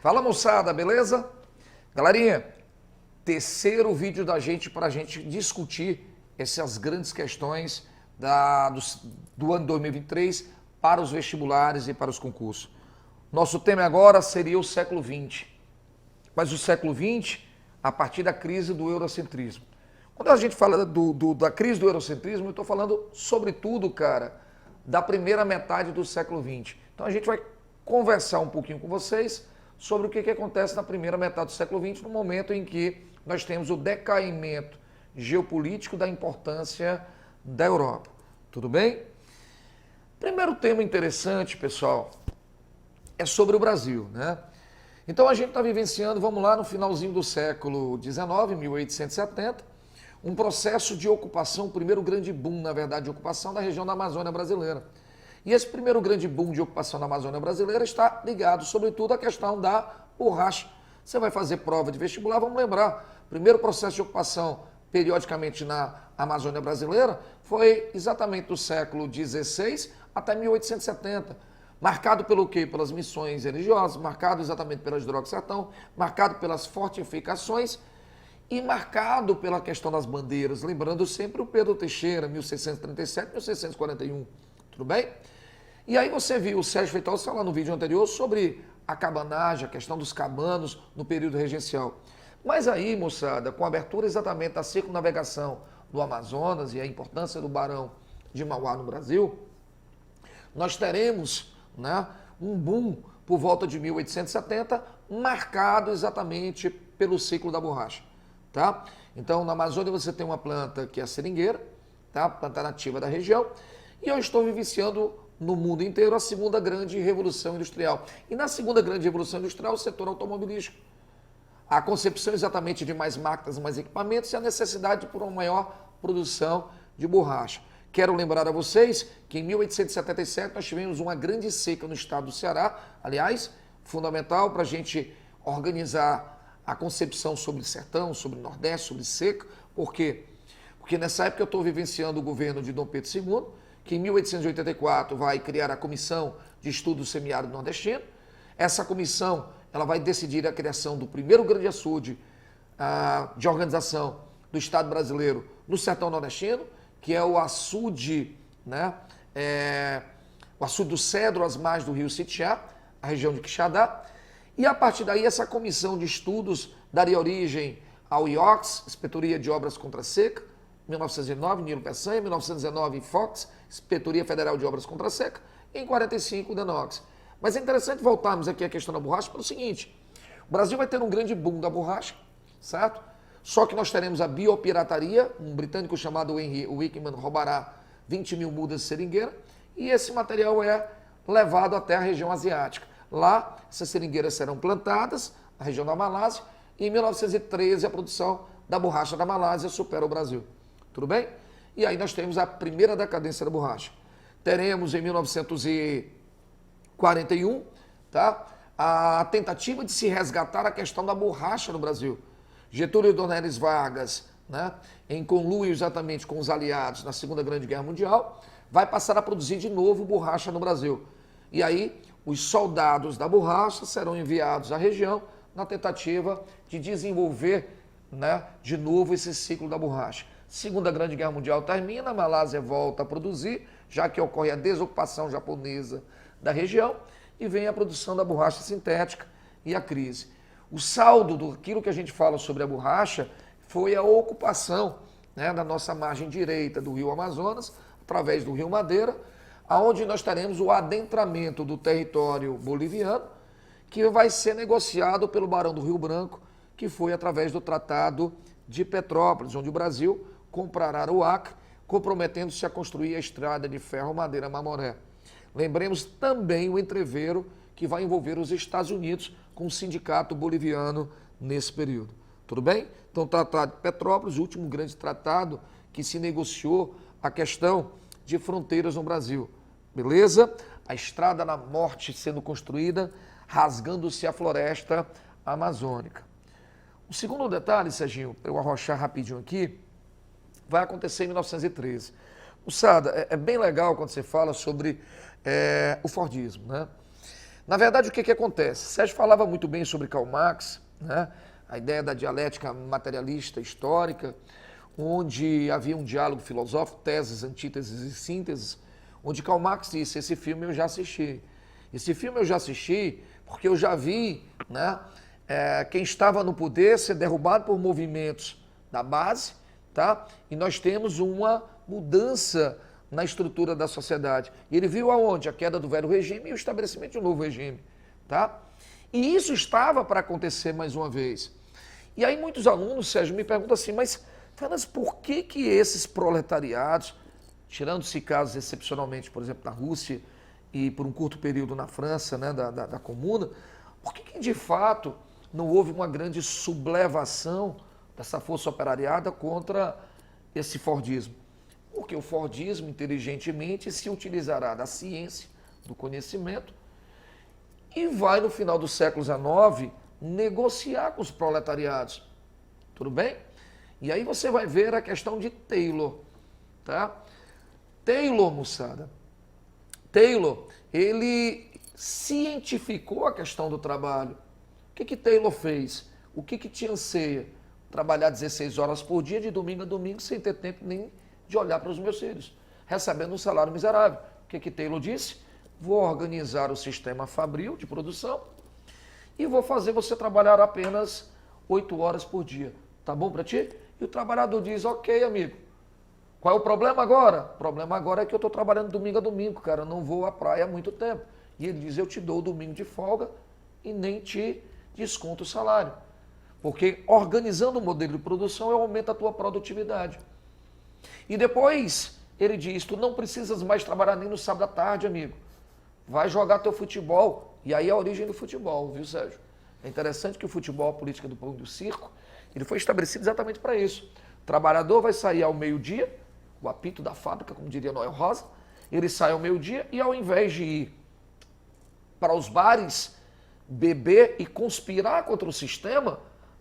Fala moçada, beleza? Galerinha, terceiro vídeo da gente para a gente discutir essas grandes questões do ano 2023 para os vestibulares e para os concursos. Nosso tema agora seria o século XX, mas o século XX a partir da crise do eurocentrismo. Quando a gente fala da crise do eurocentrismo, eu estou falando sobretudo, cara, da primeira metade do século XX. Então a gente vai conversar um pouquinho com vocês sobre o que acontece na primeira metade do século XX, no momento em que nós temos o decaimento geopolítico da importância da Europa. Tudo bem? Primeiro tema interessante, pessoal, é sobre o Brasil, né? Então a gente está vivenciando, vamos lá, no finalzinho do século XIX, 1870, um processo de ocupação, o primeiro grande boom, na verdade, de ocupação da região da Amazônia brasileira. E esse primeiro grande boom de ocupação da Amazônia brasileira está ligado, sobretudo, à questão da borracha. Você vai fazer prova de vestibular, vamos lembrar, o primeiro processo de ocupação, periodicamente, na Amazônia brasileira, foi exatamente do século XVI até 1870. Marcado pelo quê? Pelas missões religiosas, marcado exatamente pelas drogas sertão, marcado pelas fortificações e marcado pela questão das bandeiras, lembrando sempre o Pedro Teixeira, 1637, 1641. Tudo bem? E aí você viu o Sérgio Feitosa falar no vídeo anterior sobre a cabanagem, a questão dos cabanos no período regencial. Mas aí, moçada, com a abertura exatamente da circunnavegação do Amazonas e a importância do Barão de Mauá no Brasil, nós teremos, né, um boom por volta de 1870, marcado exatamente pelo ciclo da borracha. Tá? Então, na Amazônia você tem uma planta que é a seringueira, tá? Planta nativa da região, e eu estou vivenciando no mundo inteiro a segunda grande revolução industrial. E na segunda grande revolução industrial, o setor automobilístico. A concepção exatamente de mais máquinas, mais equipamentos e a necessidade por uma maior produção de borracha. Quero lembrar a vocês que em 1877 nós tivemos uma grande seca no estado do Ceará, aliás, fundamental para a gente organizar a concepção sobre sertão, sobre Nordeste, sobre seca. Por quê? Porque nessa época eu estou vivenciando o governo de Dom Pedro II, que em 1884 vai criar a Comissão de Estudo do Semiárido Nordestino. Essa comissão ela vai decidir a criação do primeiro grande açude de organização do Estado brasileiro no sertão nordestino, que é o açude, né? O açude do Cedro, às margens do rio Sitiá, a região de Quixadá. E a partir daí essa comissão de estudos daria origem ao IOCS, Inspetoria de Obras contra a Seca, 1909, Nilo Peçanha, 1919, IFOX, Inspetoria Federal de Obras contra a Seca, e em 45, o DENOX. Mas é interessante voltarmos aqui à questão da borracha pelo seguinte, o Brasil vai ter um grande boom da borracha, certo? Só que nós teremos a biopirataria, um britânico chamado Henry Wickman roubará 20 mil mudas de seringueira, e esse material é levado até a região asiática. Lá, essas seringueiras serão plantadas na região da Malásia, e em 1913 a produção da borracha da Malásia supera o Brasil. Tudo bem? E aí nós temos a primeira decadência da borracha. Teremos em 1941, tá, a tentativa de se resgatar a questão da borracha no Brasil. Getúlio Dornelles Vargas, né, em conluio exatamente com os aliados na Segunda Grande Guerra Mundial, vai passar a produzir de novo borracha no Brasil. E aí os soldados da borracha serão enviados à região na tentativa de desenvolver, né, de novo esse ciclo da borracha. Segunda Grande Guerra Mundial termina, a Malásia volta a produzir, já que ocorre a desocupação japonesa da região, e vem a produção da borracha sintética e a crise. O saldo daquilo que a gente fala sobre a borracha foi a ocupação, né, da nossa margem direita do rio Amazonas, através do rio Madeira, onde nós teremos o adentramento do território boliviano, que vai ser negociado pelo Barão do Rio Branco, que foi através do Tratado de Petrópolis, onde o Brasil comprará o Acre, comprometendo-se a construir a estrada de ferro Madeira-Mamoré. Lembremos também o entreveiro que vai envolver os Estados Unidos com o sindicato boliviano nesse período. Tudo bem? Então, o Tratado de Petrópolis, o último grande tratado que se negociou a questão de fronteiras no Brasil. Beleza? A estrada da morte sendo construída, rasgando-se a floresta amazônica. O segundo detalhe, Serginho, para eu arrochar rapidinho aqui, vai acontecer em 1913. Moçada, é bem legal quando você fala sobre o Fordismo, né? Na verdade, o que acontece? Sérgio falava muito bem sobre Karl Marx, né? A ideia da dialética materialista histórica, onde havia um diálogo filosófico, teses, antíteses e sínteses, onde Karl Marx disse, esse filme eu já assisti. Esse filme eu já assisti porque eu já vi, né, quem estava no poder ser derrubado por movimentos da base, tá? E nós temos uma mudança na estrutura da sociedade. E ele viu aonde? A queda do velho regime e o estabelecimento de um novo regime, tá? E isso estava para acontecer mais uma vez. E aí muitos alunos, Sérgio, me perguntam assim, mas, Fernandes, por que esses proletariados, tirando-se casos excepcionalmente, por exemplo, na Rússia e por um curto período na França, né, da Comuna, por que de fato não houve uma grande sublevação dessa força operariada contra esse Fordismo? Porque o Fordismo, inteligentemente, se utilizará da ciência, do conhecimento, e vai, no final do século XIX, negociar com os proletariados. Tudo bem? E aí você vai ver a questão de Taylor, tá? Taylor, moçada, Taylor, ele cientificou a questão do trabalho. O que Taylor fez? O que te anseia? Trabalhar 16 horas por dia, de domingo a domingo, sem ter tempo nem de olhar para os meus filhos, recebendo um salário miserável. O que Taylor disse? Vou organizar o sistema fabril de produção e vou fazer você trabalhar apenas 8 horas por dia. Tá bom para ti? E o trabalhador diz, ok, amigo. Qual é o problema agora? O problema agora é que eu estou trabalhando domingo a domingo, cara, eu não vou à praia há muito tempo. E ele diz, eu te dou o domingo de folga e nem te desconto o salário. Porque organizando o modelo de produção, eu aumento a tua produtividade. E depois ele diz, tu não precisas mais trabalhar nem no sábado à tarde, amigo. Vai jogar teu futebol. E aí é a origem do futebol, viu, Sérgio? É interessante que o futebol, a política do pão e do circo, ele foi estabelecido exatamente para isso. O trabalhador vai sair ao meio-dia, o apito da fábrica, como diria Noel Rosa, ele sai ao meio-dia e ao invés de ir para os bares, beber e conspirar contra o sistema,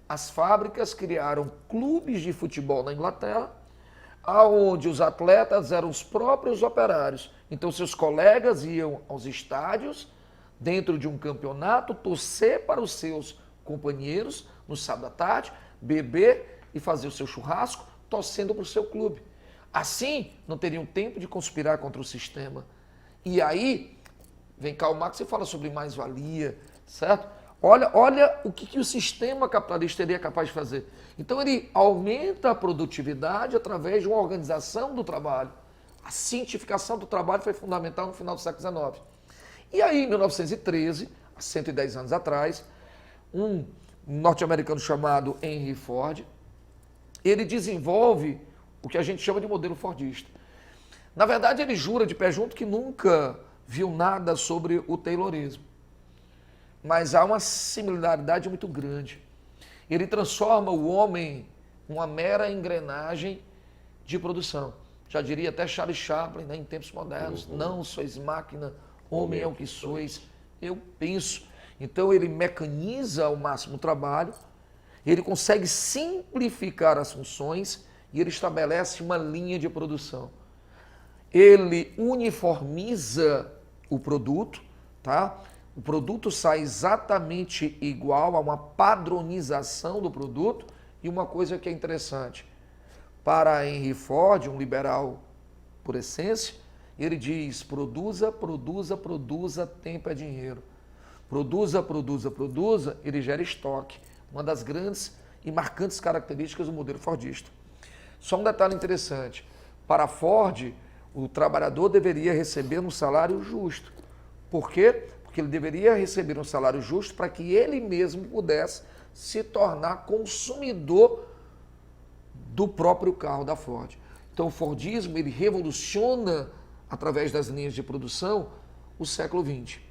as fábricas criaram clubes de futebol na Inglaterra, aonde os atletas eram os próprios operários. Então seus colegas iam aos estádios, dentro de um campeonato, torcer para os seus companheiros no sábado à tarde, beber e fazer o seu churrasco, torcendo para o seu clube. Assim, não teriam tempo de conspirar contra o sistema. E aí, vem Karl Marx e fala sobre mais-valia, certo? Olha o que o sistema capitalista seria capaz de fazer. Então ele aumenta a produtividade através de uma organização do trabalho. A cientificação do trabalho foi fundamental no final do século XIX. E aí, em 1913, há 110 anos atrás, um norte-americano chamado Henry Ford, ele desenvolve o que a gente chama de modelo fordista. Na verdade, ele jura de pé junto que nunca viu nada sobre o Taylorismo. Mas há uma similaridade muito grande. Ele transforma o homem numa mera engrenagem de produção. Já diria até Charles Chaplin, né, em tempos modernos, não sois máquina, homem é o que sois, eu penso. Então ele mecaniza ao máximo o trabalho, ele consegue simplificar as funções e ele estabelece uma linha de produção. Ele uniformiza o produto, tá? O produto sai exatamente igual a uma padronização do produto. E uma coisa que é interessante, para Henry Ford, um liberal por essência, ele diz, produza, produza, produza, tempo é dinheiro. Produza, produza, produza, ele gera estoque. Uma das grandes e marcantes características do modelo fordista. Só um detalhe interessante, para Ford, o trabalhador deveria receber um salário justo. Por quê? Porque ele deveria receber um salário justo para que ele mesmo pudesse se tornar consumidor do próprio carro da Ford. Então o Fordismo, ele revoluciona, através das linhas de produção, o século XX.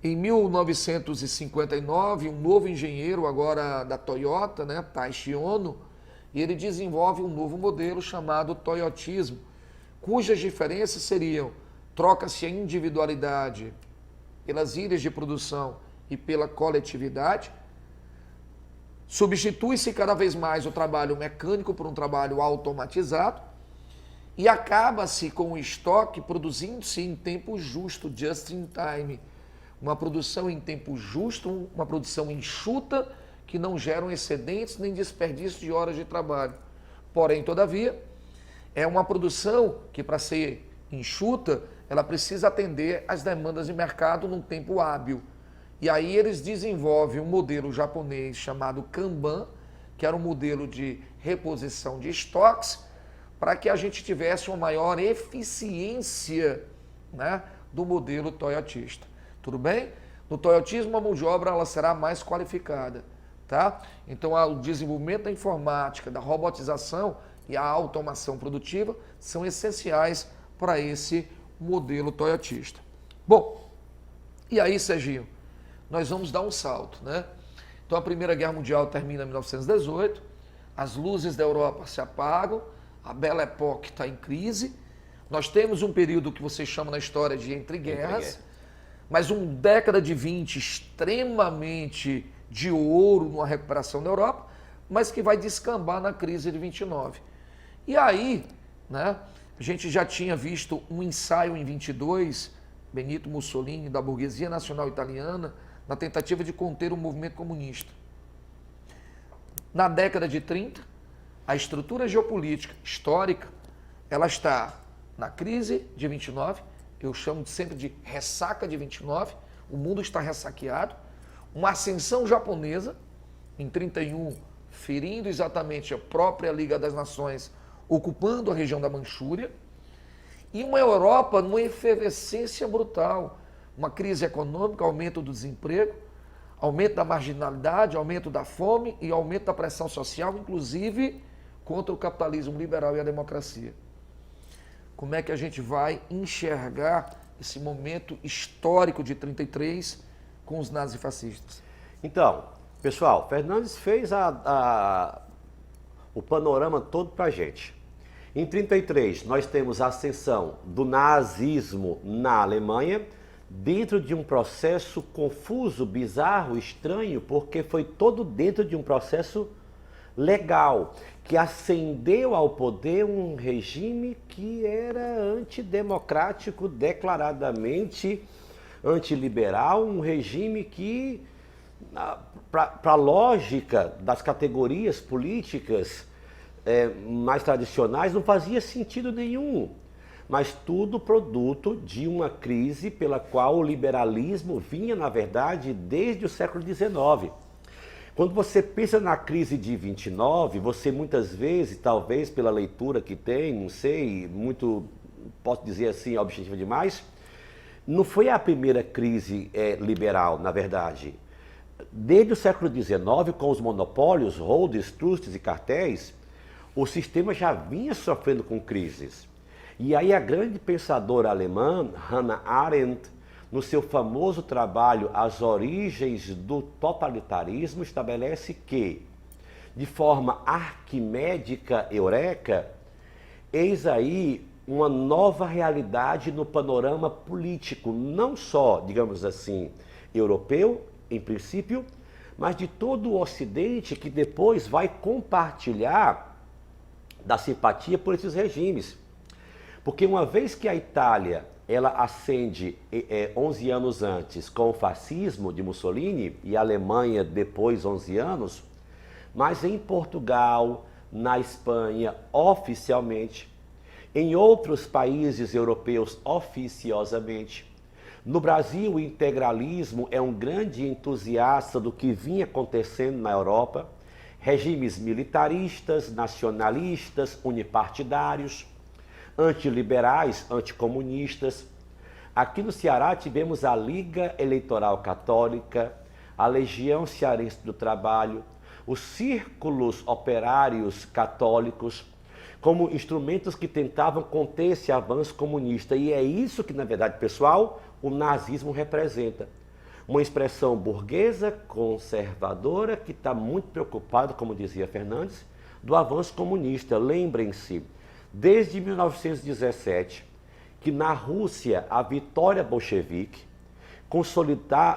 Em 1959, um novo engenheiro, agora da Toyota, né, Taishi Ono, ele desenvolve um novo modelo chamado Toyotismo, cujas diferenças seriam: troca-se a individualidade pelas ilhas de produção e pela coletividade, substitui-se cada vez mais o trabalho mecânico por um trabalho automatizado e acaba-se com o estoque produzindo-se em tempo justo, just in time. uma produção em tempo justo, uma produção enxuta, que não geram excedentes nem desperdício de horas de trabalho. Porém, todavia, é uma produção que, para ser enxuta, ela precisa atender às demandas de mercado num tempo hábil. E aí eles desenvolvem um modelo japonês chamado Kanban, que era um modelo de reposição de estoques, para que a gente tivesse uma maior eficiência, né, do modelo toyotista. Tudo bem? No toyotismo, a mão de obra ela será mais qualificada. Tá? Então, o desenvolvimento da informática, da robotização e a automação produtiva são essenciais para esse modelo toyotista. Bom, e aí, Serginho, nós vamos dar um salto, né? Então, a Primeira Guerra Mundial termina em 1918, as luzes da Europa se apagam, a Belle Époque está em crise, nós temos um período que você chama na história de entre guerras, mas uma década de 20 extremamente de ouro numa recuperação da Europa, mas que vai descambar na crise de 29. E aí, né, a gente já tinha visto um ensaio em 22, Benito Mussolini, da burguesia nacional italiana, na tentativa de conter o movimento comunista. Na década de 30, a estrutura geopolítica histórica, ela está na crise de 29, eu chamo sempre de ressaca de 29, o mundo está ressaqueado, uma ascensão japonesa, em 31, ferindo exatamente a própria Liga das Nações, ocupando a região da Manchúria, e uma Europa numa efervescência brutal, uma crise econômica, aumento do desemprego, aumento da marginalidade, aumento da fome e aumento da pressão social, inclusive contra o capitalismo liberal e a democracia. Como é que a gente vai enxergar esse momento histórico de 33 com os nazifascistas? Então, pessoal, Fernandes fez o panorama todo para a gente. Em 33, nós temos a ascensão do nazismo na Alemanha, dentro de um processo confuso, bizarro, estranho, porque foi todo dentro de um processo legal, que ascendeu ao poder um regime que era antidemocrático, declaradamente antiliberal, um regime que, para a lógica das categorias políticas mais tradicionais, não fazia sentido nenhum. Mas tudo produto de uma crise pela qual o liberalismo vinha, na verdade, desde o século XIX. Quando você pensa na crise de 29, você muitas vezes, talvez pela leitura que tem, não sei, muito, posso dizer assim, objetiva demais, não foi a primeira crise liberal, na verdade. Desde o século XIX, com os monopólios, holdings, trusts e cartéis, o sistema já vinha sofrendo com crises. E aí a grande pensadora alemã, Hannah Arendt, no seu famoso trabalho As Origens do Totalitarismo, estabelece que, de forma arquimédica eureka, eis aí uma nova realidade no panorama político, não só, digamos assim, europeu, em princípio, mas de todo o Ocidente, que depois vai compartilhar da simpatia por esses regimes. Porque uma vez que a Itália ela ascende 11 anos antes com o fascismo de Mussolini e a Alemanha depois 11 anos, mas em Portugal, na Espanha, oficialmente, em outros países europeus, oficiosamente. No Brasil, o integralismo é um grande entusiasta do que vinha acontecendo na Europa, regimes militaristas, nacionalistas, unipartidários, antiliberais, anticomunistas. Aqui no Ceará tivemos a Liga Eleitoral Católica, a Legião Cearense do Trabalho, os círculos operários católicos, como instrumentos que tentavam conter esse avanço comunista. E é isso que, na verdade, pessoal, o nazismo representa. Uma expressão burguesa, conservadora, que está muito preocupada, como dizia Fernandes, do avanço comunista. Lembrem-se, desde 1917, que na Rússia a vitória bolchevique,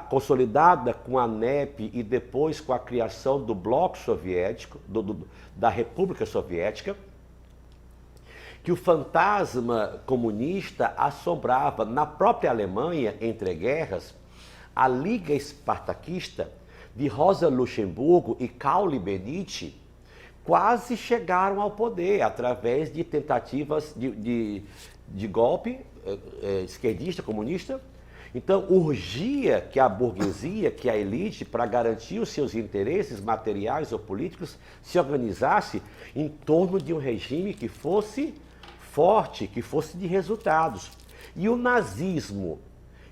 consolidada com a NEP e depois com a criação do Bloco Soviético, da República Soviética, que o fantasma comunista assombrava na própria Alemanha, entre guerras, a Liga Espartaquista de Rosa Luxemburgo e Karl Liebknecht quase chegaram ao poder através de tentativas de golpe esquerdista, comunista. Então, urgia que a burguesia, que a elite, para garantir os seus interesses materiais ou políticos, se organizasse em torno de um regime que fosse forte, que fosse de resultados. E o nazismo,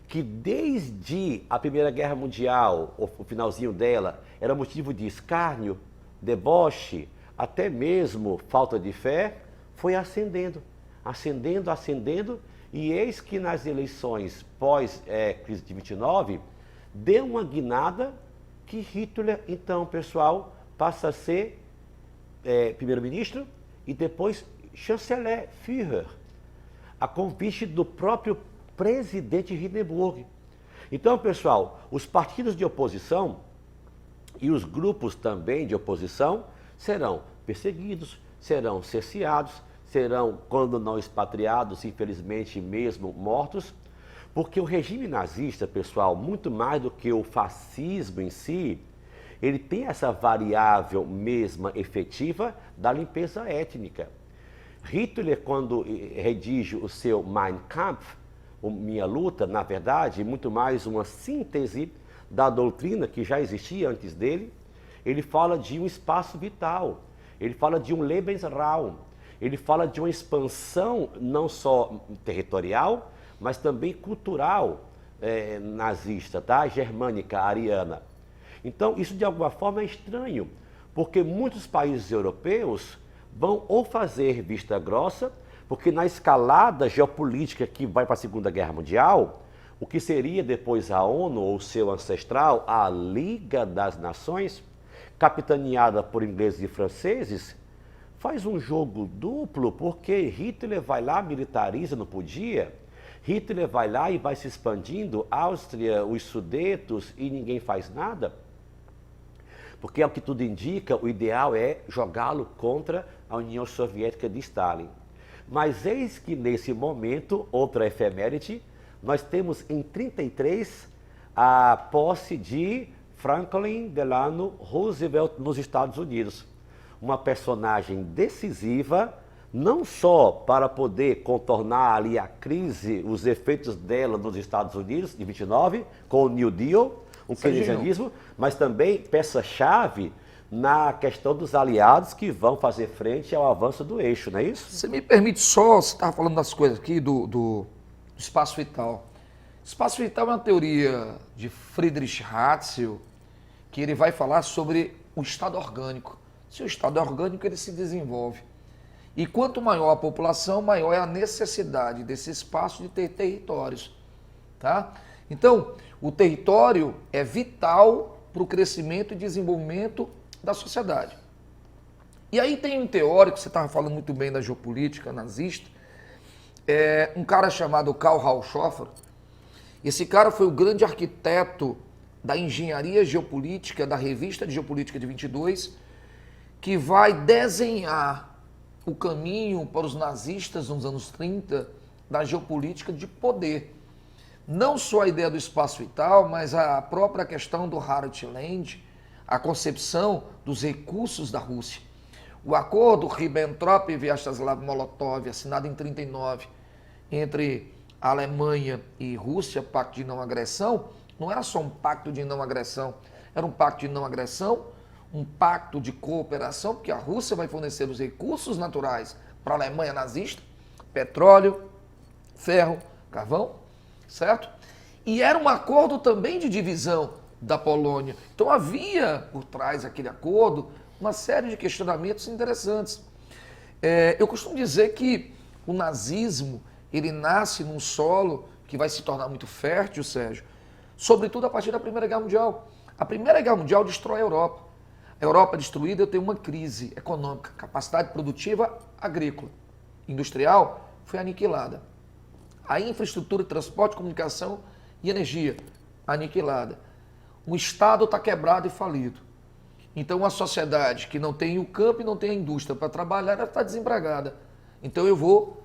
que desde a Primeira Guerra Mundial, o finalzinho dela, era motivo de escárnio, deboche, até mesmo falta de fé, foi ascendendo, e eis que nas eleições pós-crise de 29, deu uma guinada que Hitler, então, pessoal, passa a ser primeiro-ministro e depois chanceler, Führer, a convite do próprio presidente Hindenburg. Então, pessoal, os partidos de oposição e os grupos também de oposição serão perseguidos, serão cerceados, serão, quando não expatriados, infelizmente mesmo mortos, porque o regime nazista, pessoal, muito mais do que o fascismo em si, ele tem essa variável mesma efetiva da limpeza étnica. Hitler, quando redige o seu Mein Kampf, Minha Luta, na verdade, muito mais uma síntese da doutrina que já existia antes dele. Ele fala de um espaço vital, ele fala de um Lebensraum, ele fala de uma expansão não só territorial, mas também cultural nazista, tá? Germânica, ariana. Então, isso de alguma forma é estranho, porque muitos países europeus vão ou fazer vista grossa, porque na escalada geopolítica que vai para a Segunda Guerra Mundial, o que seria depois a ONU ou seu ancestral, a Liga das Nações, capitaneada por ingleses e franceses, faz um jogo duplo, porque Hitler vai lá, militariza, não podia. Hitler vai lá e vai se expandindo, Áustria, os Sudetos, e ninguém faz nada. Porque, ao que tudo indica, o ideal é jogá-lo contra a União Soviética de Stalin. Mas eis que, nesse momento, outra efeméride, nós temos em 1933 a posse de Franklin Delano Roosevelt nos Estados Unidos. Uma personagem decisiva, não só para poder contornar ali a crise, os efeitos dela nos Estados Unidos, de 29, com o New Deal, o keynesianismo, mas também peça-chave na questão dos aliados que vão fazer frente ao avanço do eixo, não é isso? Você me permite só, você estava falando das coisas aqui do espaço vital. Espaço vital é uma teoria de Friedrich Ratzel, que ele vai falar sobre o estado orgânico. Se o estado é orgânico, ele se desenvolve. E quanto maior a população, maior é a necessidade desse espaço de ter territórios. Tá? Então, o território é vital para o crescimento e desenvolvimento da sociedade. E aí tem um teórico, você estava falando muito bem da geopolítica nazista, um cara chamado Karl Haushofer. Esse cara foi o grande arquiteto da engenharia geopolítica, da revista de geopolítica de 22, que vai desenhar o caminho para os nazistas nos anos 30 da geopolítica de poder. Não só a ideia do espaço vital, mas a própria questão do Heartland, a concepção dos recursos da Rússia. O acordo Ribbentrop-Vyacheslav-Molotov, assinado em 1939, entre a Alemanha e Rússia, pacto de não agressão, não era só um pacto de não agressão, era um pacto de não agressão, um pacto de cooperação, porque a Rússia vai fornecer os recursos naturais para a Alemanha nazista, petróleo, ferro, carvão, certo? E era um acordo também de divisão da Polônia. Então havia por trás daquele acordo uma série de questionamentos interessantes. Eu costumo dizer que o nazismo, ele nasce num solo que vai se tornar muito fértil, Sérgio, sobretudo a partir da Primeira Guerra Mundial. A Primeira Guerra Mundial destrói a Europa. A Europa destruída tem uma crise econômica, capacidade produtiva agrícola, industrial, foi aniquilada. A infraestrutura de transporte, comunicação e energia, aniquilada. O Estado está quebrado e falido. Então, uma sociedade que não tem o campo e não tem a indústria para trabalhar, ela está desempregada. Então, eu vou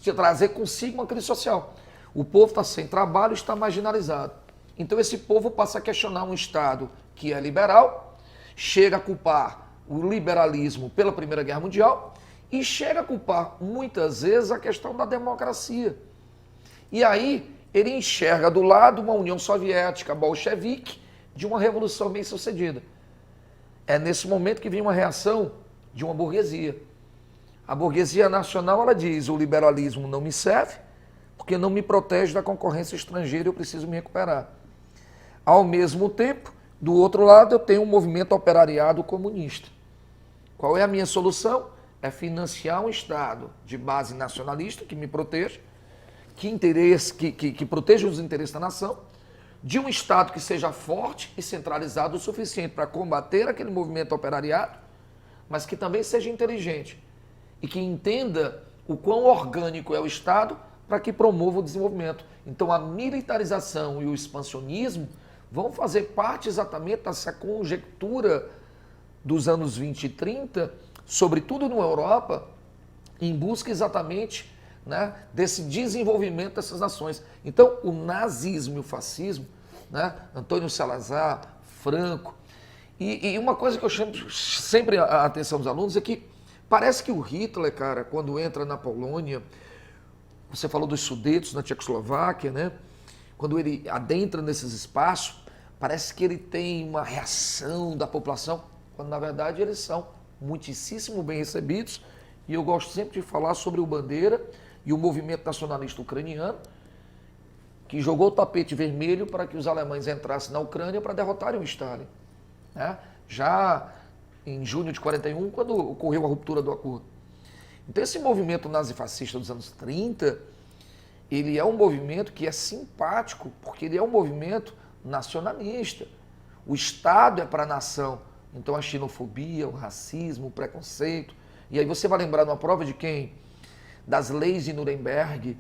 te trazer consigo uma crise social. O povo está sem trabalho e está marginalizado. Então esse povo passa a questionar um Estado que é liberal, chega a culpar o liberalismo pela Primeira Guerra Mundial e chega a culpar muitas vezes a questão da democracia. E aí ele enxerga do lado uma União Soviética bolchevique de uma revolução bem sucedida. É nesse momento que vem uma reação de uma burguesia. A burguesia nacional, ela diz, o liberalismo não me serve, porque não me protege da concorrência estrangeira e eu preciso me recuperar. Ao mesmo tempo, do outro lado, eu tenho um movimento operariado comunista. Qual é a minha solução? É financiar um Estado de base nacionalista que me proteja, que proteja os interesses da nação, de um Estado que seja forte e centralizado o suficiente para combater aquele movimento operariado, mas que também seja inteligente e que entenda o quão orgânico é o Estado para que promova o desenvolvimento. Então a militarização e o expansionismo vão fazer parte exatamente dessa conjectura dos anos 20 e 30, sobretudo na Europa, em busca exatamente, né, desse desenvolvimento dessas nações. Então o nazismo e o fascismo, né, Antônio Salazar, Franco, e uma coisa que eu chamo sempre a atenção dos alunos é que parece que o Hitler, cara, quando entra na Polônia, você falou dos Sudetos na Tchecoslováquia, né? Quando ele adentra nesses espaços, parece que ele tem uma reação da população, quando na verdade eles são muitíssimo bem recebidos. E eu gosto sempre de falar sobre o Bandeira e o movimento nacionalista ucraniano, que jogou o tapete vermelho para que os alemães entrassem na Ucrânia para derrotarem o Stalin, né? Já em junho de 41, quando ocorreu a ruptura do acordo. Então esse movimento nazifascista dos anos 30, ele é um movimento que é simpático, porque ele é um movimento nacionalista. O Estado é para a nação. Então a xenofobia, o racismo, o preconceito. E aí você vai lembrar numa prova de quem? Das leis de Nuremberg,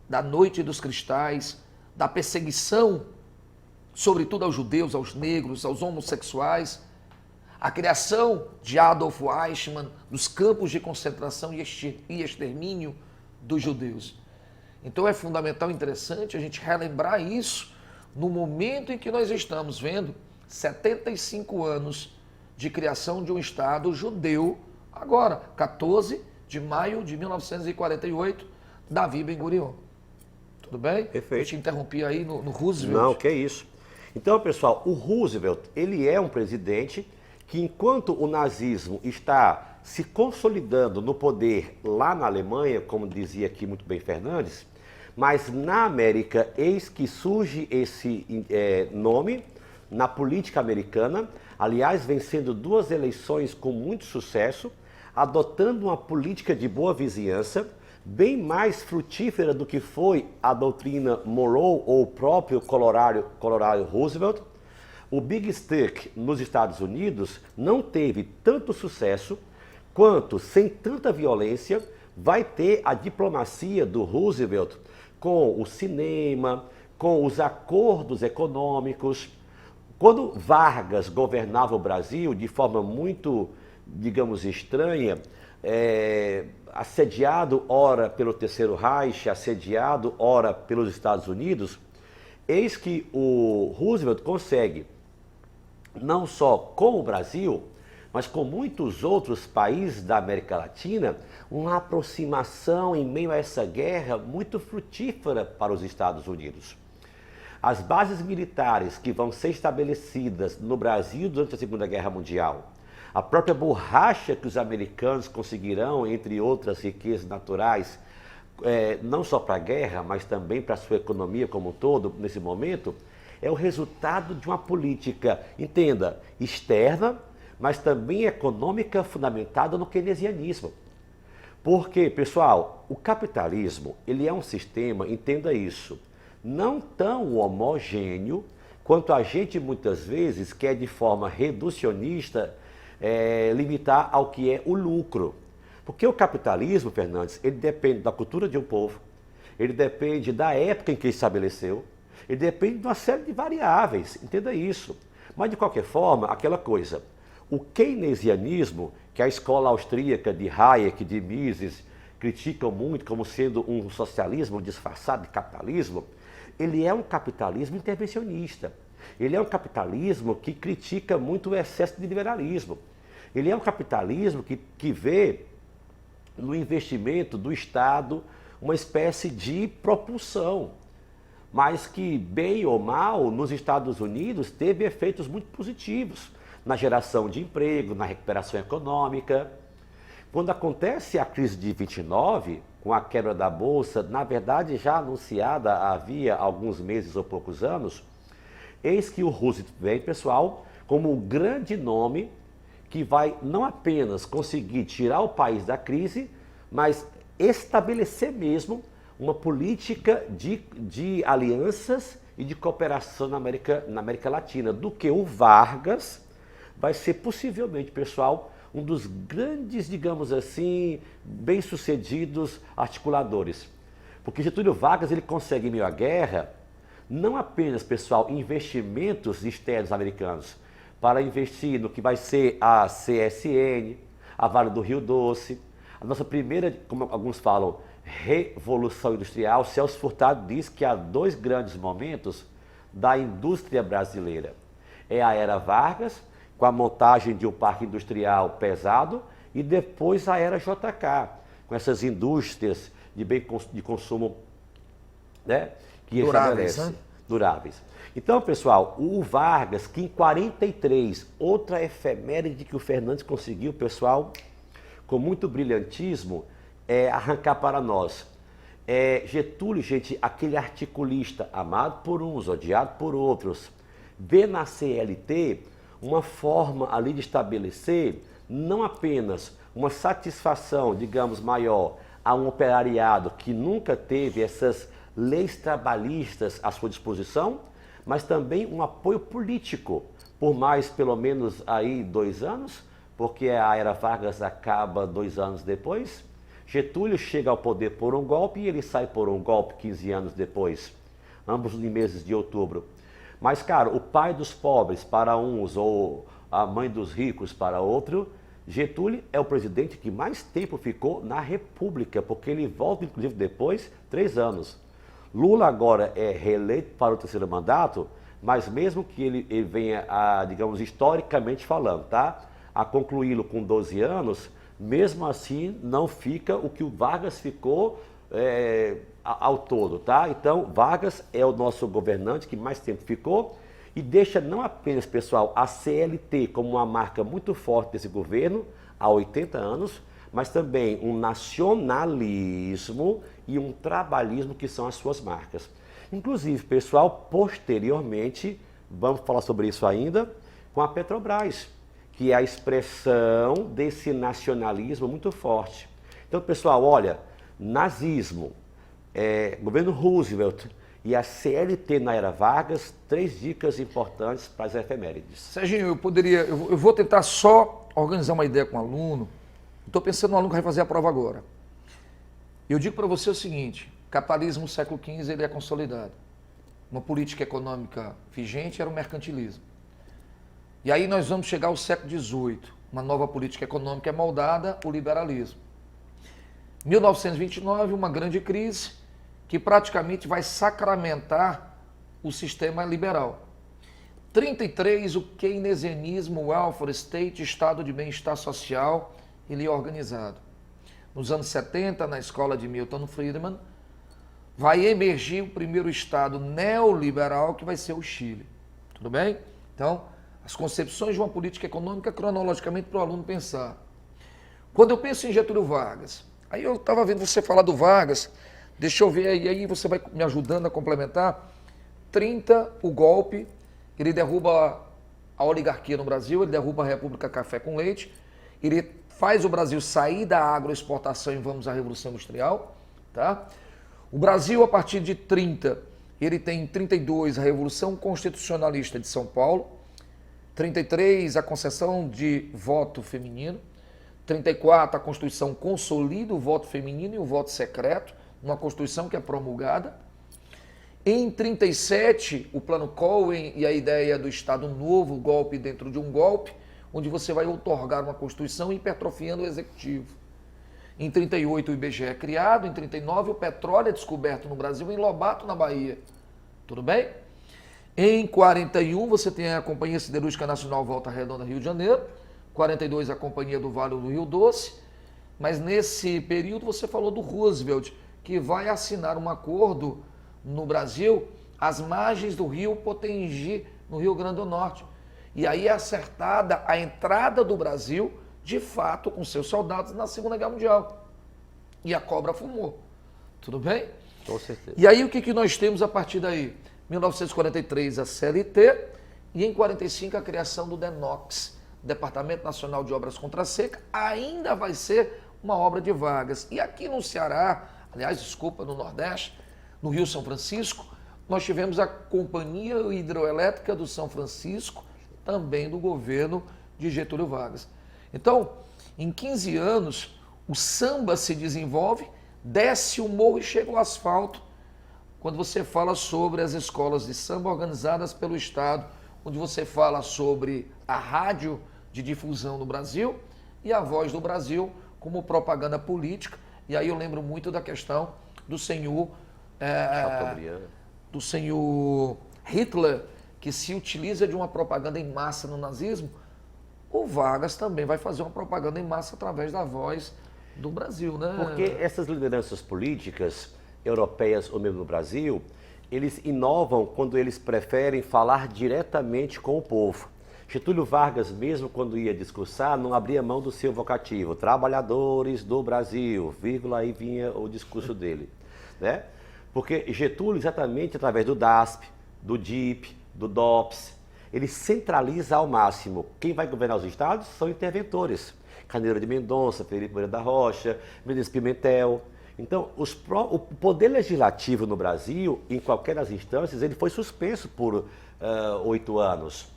da Noite dos Cristais, da perseguição, sobretudo aos judeus, aos negros, aos homossexuais, a criação de Adolf Eichmann, dos campos de concentração e extermínio dos judeus. Então é fundamental e interessante a gente relembrar isso no momento em que nós estamos vendo 75 anos de criação de um Estado judeu, agora, 14 de maio de 1948, Davi Ben-Gurion. Tudo bem? Perfeito. Eu te interrompi aí no Roosevelt. Não, que isso. Então, pessoal, o Roosevelt, ele é um presidente que, enquanto o nazismo está se consolidando no poder lá na Alemanha, como dizia aqui muito bem Fernandes, mas na América, eis que surge esse nome na política americana, aliás, vencendo 2 eleições com muito sucesso, adotando uma política de boa vizinhança, bem mais frutífera do que foi a doutrina Monroe ou o próprio Colorado Roosevelt. O Big Stick nos Estados Unidos não teve tanto sucesso quanto, sem tanta violência, vai ter a diplomacia do Roosevelt com o cinema, com os acordos econômicos. Quando Vargas governava o Brasil de forma muito, digamos, estranha, assediado ora pelo Terceiro Reich, assediado ora pelos Estados Unidos, eis que o Roosevelt consegue, não só com o Brasil, mas com muitos outros países da América Latina, uma aproximação em meio a essa guerra muito frutífera para os Estados Unidos. As bases militares que vão ser estabelecidas no Brasil durante a Segunda Guerra Mundial, a própria borracha que os americanos conseguirão, entre outras riquezas naturais, não só para a guerra, mas também para a sua economia como um todo, nesse momento, é o resultado de uma política, entenda, externa, mas também econômica, fundamentada no keynesianismo. Porque, pessoal, o capitalismo, ele é um sistema, entenda isso, não tão homogêneo quanto a gente muitas vezes quer de forma reducionista limitar ao que é o lucro. Porque o capitalismo, Fernandes, ele depende da cultura de um povo, ele depende da época em que ele estabeleceu, ele depende de uma série de variáveis, entenda isso. Mas, de qualquer forma, aquela coisa, o keynesianismo, que a escola austríaca de Hayek, de Mises, criticam muito como sendo um socialismo disfarçado de capitalismo, ele é um capitalismo intervencionista. Ele é um capitalismo que critica muito o excesso de liberalismo. Ele é um capitalismo que vê no investimento do Estado uma espécie de propulsão, mas que, bem ou mal, nos Estados Unidos teve efeitos muito positivos na geração de emprego, na recuperação econômica. Quando acontece a crise de 29, com a quebra da Bolsa, na verdade já anunciada havia alguns meses ou poucos anos, eis que o Roosevelt vem, pessoal, como o grande nome que vai não apenas conseguir tirar o país da crise, mas estabelecer mesmo uma política de alianças e de cooperação na América Latina, do que o Vargas vai ser possivelmente, pessoal, um dos grandes, digamos assim, bem-sucedidos articuladores. Porque Getúlio Vargas ele consegue, em meio à guerra, não apenas, pessoal, investimentos externos americanos, para investir no que vai ser a CSN, a Vale do Rio Doce, a nossa primeira, como alguns falam, revolução industrial. Celso Furtado diz que há dois grandes momentos da indústria brasileira. É a era Vargas, com a montagem de um parque industrial pesado, e depois a era JK, com essas indústrias de bem de consumo, né, que duráveis, estabelece, duráveis. Então, pessoal, o Vargas, que em 43, outra efeméride que o Fernandes conseguiu, pessoal, com muito brilhantismo, arrancar para nós. Getúlio, gente, aquele articulista amado por uns, odiado por outros, vê na CLT uma forma ali de estabelecer não apenas uma satisfação, digamos, maior a um operariado que nunca teve essas leis trabalhistas à sua disposição, mas também um apoio político, por mais pelo menos aí 2 anos, porque a era Vargas acaba 2 anos depois. Getúlio chega ao poder por um golpe e ele sai por um golpe 15 anos depois, ambos em meses de outubro. Mas, cara, o pai dos pobres para uns ou a mãe dos ricos para outro, Getúlio é o presidente que mais tempo ficou na República, porque ele volta, inclusive, depois, 3 anos. Lula agora é reeleito para o 3º mandato, mas mesmo que ele venha a, digamos, historicamente falando, tá? A concluí-lo com 12 anos, mesmo assim não fica o que o Vargas ficou ao todo, tá? Então, Vargas é o nosso governante que mais tempo ficou e deixa não apenas, pessoal, a CLT como uma marca muito forte desse governo, há 80 anos, mas também um nacionalismo e um trabalhismo que são as suas marcas. Inclusive, pessoal, posteriormente, vamos falar sobre isso ainda, com a Petrobras, que é a expressão desse nacionalismo muito forte. Então, pessoal, olha, nazismo, governo Roosevelt e a CLT na era Vargas, 3 dicas importantes para as efemérides. Serginho, eu vou tentar só organizar uma ideia com o aluno. Estou pensando no aluno que vai fazer a prova agora. Eu digo para você o seguinte, capitalismo no século XV ele é consolidado. Uma política econômica vigente era o mercantilismo. E aí nós vamos chegar ao século XVIII, uma nova política econômica é moldada, o liberalismo. 1929, uma grande crise que praticamente vai sacramentar o sistema liberal. 33, o keynesianismo, o welfare state, estado de bem-estar social, ele é organizado. Nos anos 70, na escola de Milton Friedman, vai emergir o primeiro estado neoliberal, que vai ser o Chile. Tudo bem? Então, as concepções de uma política econômica cronologicamente para o aluno pensar. Quando eu penso em Getúlio Vargas, aí eu estava vendo você falar do Vargas, deixa eu ver, e aí você vai me ajudando a complementar. 30, o golpe, ele derruba a oligarquia no Brasil, ele derruba a República Café com Leite, ele faz o Brasil sair da agroexportação e vamos à Revolução Industrial, tá? O Brasil, a partir de 30, ele tem em 32 a Revolução Constitucionalista de São Paulo, 33 a concessão de voto feminino, 34 a Constituição consolida o voto feminino e o voto secreto, uma Constituição que é promulgada. Em 37, o Plano Cohen e a ideia do Estado Novo, golpe dentro de um golpe, onde você vai outorgar uma Constituição hipertrofiando o Executivo. Em 38, o IBGE é criado. Em 39, o petróleo é descoberto no Brasil, em Lobato, na Bahia. Tudo bem? Em 41 você tem a Companhia Siderúrgica Nacional Volta Redonda Rio de Janeiro, 42 a Companhia do Vale do Rio Doce, mas nesse período você falou do Roosevelt, que vai assinar um acordo no Brasil às margens do rio Potengi, no Rio Grande do Norte. E aí é acertada a entrada do Brasil, de fato, com seus soldados na Segunda Guerra Mundial. E a cobra fumou. Tudo bem? Com certeza. E aí o que nós temos a partir daí? 1943 a CLT e em 45 a criação do DENOX, Departamento Nacional de Obras Contra a Seca, ainda vai ser uma obra de Vargas. E aqui no Ceará, aliás, desculpa, no Nordeste, no Rio São Francisco, nós tivemos a Companhia Hidroelétrica do São Francisco, também do governo de Getúlio Vargas. Então, em 15 anos, o samba se desenvolve, desce o morro e chega o asfalto, quando você fala sobre as escolas de samba organizadas pelo Estado, onde você fala sobre a rádio de difusão no Brasil e a Voz do Brasil como propaganda política. E aí eu lembro muito da questão do senhor Hitler, que se utiliza de uma propaganda em massa no nazismo. O Vargas também vai fazer uma propaganda em massa através da Voz do Brasil, né? Porque essas lideranças políticas europeias ou mesmo no Brasil, eles inovam quando eles preferem falar diretamente com o povo. Getúlio Vargas, mesmo quando ia discursar, não abria mão do seu vocativo, trabalhadores do Brasil, vírgula, aí vinha o discurso dele, né? Porque Getúlio, exatamente através do DASP, do DIP, do DOPS, ele centraliza ao máximo. Quem vai governar os estados são interventores. Carneiro de Mendonça, Felipe Moreira da Rocha, Menezes Pimentel. Então, o poder legislativo no Brasil, em qualquer das instâncias, ele foi suspenso por 8 anos.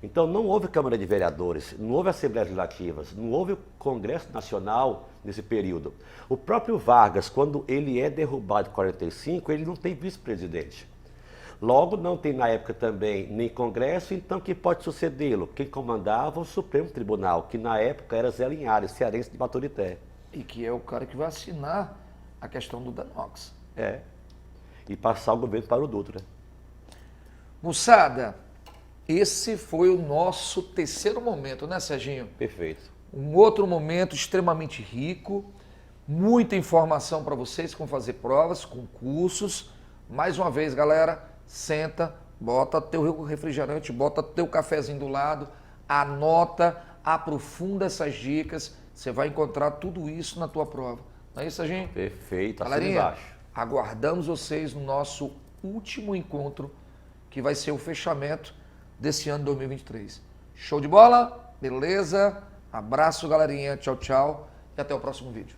Então, não houve Câmara de Vereadores, não houve Assembleias Legislativas, não houve Congresso Nacional nesse período. O próprio Vargas, quando ele é derrubado em 45, ele não tem vice-presidente. Logo, não tem na época também nem Congresso, então quem pode sucedê-lo? Quem comandava o Supremo Tribunal, que na época era Zé Linhares, cearense de Baturité. E que é o cara que vai assinar a questão do DENOX. É. E passar o governo para o Dutra. Moçada, esse foi o nosso terceiro momento, né, Serginho? Perfeito. Um outro momento extremamente rico, muita informação para vocês que vão fazer provas, concursos. Mais uma vez, galera, senta, bota teu refrigerante, bota teu cafezinho do lado, anota, aprofunda essas dicas, você vai encontrar tudo isso na tua prova. Não é isso, Serginho? Perfeito, assim Galerinha, embaixo. aguardamos vocês no nosso último encontro, que vai ser o fechamento desse ano 2023. Show de bola? Beleza? Abraço, galerinha. Tchau, tchau. E até o próximo vídeo.